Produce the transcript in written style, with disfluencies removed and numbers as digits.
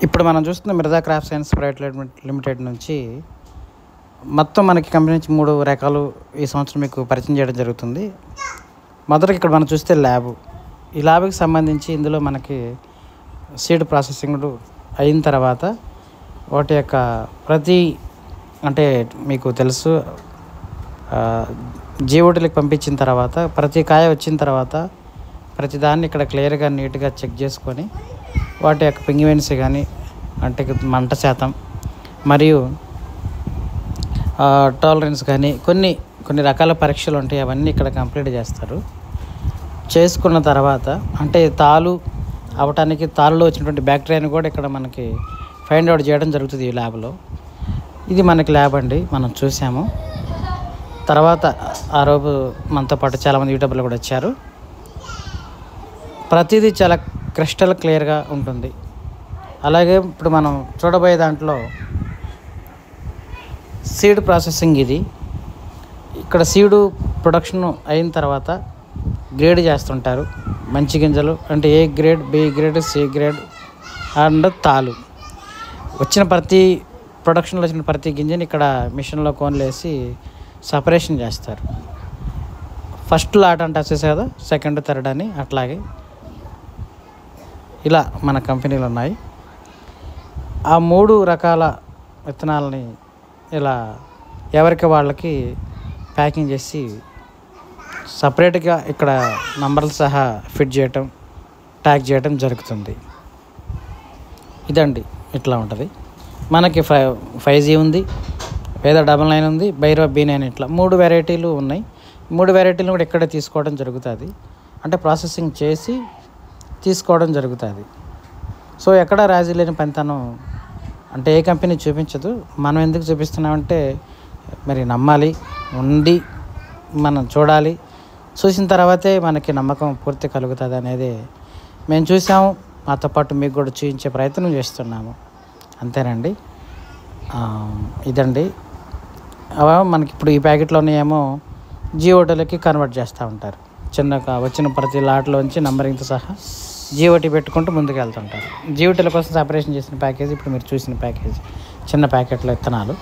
ఇప్పుడు మనం చూస్తున్న Mirza crop science private limited నుంచి మొత్తం మనకి కంపెనీ నుంచి 3 రకాలు ఈ సంవత్సరం మీకు పరిచయం చేయడం జరుగుతుంది. మొదటిగా ఇక్కడ మనం చూస్తే ల్యాబ్. ఈ ల్యాబ్కి సంబంధించి ఇందులో మనకి సీడ్ ప్రాసెసింగ్ అయిన తర్వాత వాటి యొక్క అంటే మీకు తెలుసు జీఓటీలకు పంపించిన తర్వాత ప్రతి కాయ వచ్చిన తర్వాత ప్రతి దాన్ని ఇక్కడ క్లియర్గా నీట్గా చెక్ చేసుకొని వాటి యొక్క పింగివెన్స్ కానీ అంటే మంట శాతం మరియు టాలరెన్స్ కానీ కొన్ని రకాల పరీక్షలు ఉంటాయి. అవన్నీ ఇక్కడ కంప్లీట్ చేస్తారు. చేసుకున్న తర్వాత అంటే తాలు అవటానికి తాలులో వచ్చినటువంటి బ్యాక్టీరియాని కూడా ఇక్కడ మనకి ఫైండ్ అవుట్ చేయడం జరుగుతుంది ఈ ల్యాబ్లో. ఇది మనకి ల్యాబ్ అండి, మనం చూసాము. తర్వాత ఆ రోజు మనతో పాటు చాలామంది యూట్యూబర్లు కూడా వచ్చారు. ప్రతిదీ చాలా క్రిస్టల్ క్లియర్గా ఉంటుంది. అలాగే ఇప్పుడు మనం చూడబోయే దాంట్లో సీడ్ ప్రాసెసింగ్. ఇది ఇక్కడ సీడు ప్రొడక్షన్ అయిన తర్వాత గ్రేడ్ చేస్తుంటారు. మంచి గింజలు అంటే A grade, B grade, C grade and తాలు వచ్చిన ప్రొడక్షన్లో వచ్చిన ప్రతి గింజని ఇక్కడ మిషన్లో కోన్లేసి సపరేషన్ చేస్తారు. ఫస్ట్ లాట్ అంటే వచ్చేసి కదా, సెకండ్, థర్డ్ అని అట్లాగే ఇలా మన కంపెనీలు ఉన్నాయి. ఆ 3 రకాల విత్తనాలని ఇలా ఎవరికి వాళ్ళకి ప్యాకింగ్ చేసి సపరేట్గా ఇక్కడ నంబర్లు సహా ఫిట్ చేయటం, ట్యాగ్ చేయటం జరుగుతుంది. ఇదండి, ఇట్లా ఉంటుంది. మనకి 5G ఉంది, వేద 99 ఉంది, భైరవ B9 ఇట్లా 3 వెరైటీలు ఉన్నాయి. 3 వెరైటీలు కూడా ఇక్కడే తీసుకోవడం జరుగుతుంది. అంటే ప్రాసెసింగ్ చేసి తీసుకోవడం జరుగుతుంది. సో ఎక్కడ రాజీ లేని పనితనం అంటే ఏ కంపెనీ చూపించదు. మనం ఎందుకు చూపిస్తున్నామంటే మరి నమ్మాలి, ఉండి మనం చూడాలి, చూసిన తర్వాతే మనకి నమ్మకం పూర్తి కలుగుతుంది అనేది మేము చూసాము. మాతో పాటు మీకు కూడా చూపించే ప్రయత్నం చేస్తున్నాము. అంతేనండి. ఇదండి. మనకి ఇప్పుడు ఈ ప్యాకెట్లో ఉన్నాయేమో జీఓటీలకి కన్వర్ట్ చేస్తూ ఉంటారు. చిన్నగా వచ్చిన ప్రతి లాట్లోంచి నంబరింగ్తో సహా జీఓటీ పెట్టుకుంటూ ముందుకు వెళ్తుంటారు. జీఓటీల కోసం సపరేషన్ చేసిన ప్యాకేజీ ఇప్పుడు మీరు చూసిన ప్యాకేజీ, చిన్న ప్యాకెట్లో విత్తనాలు.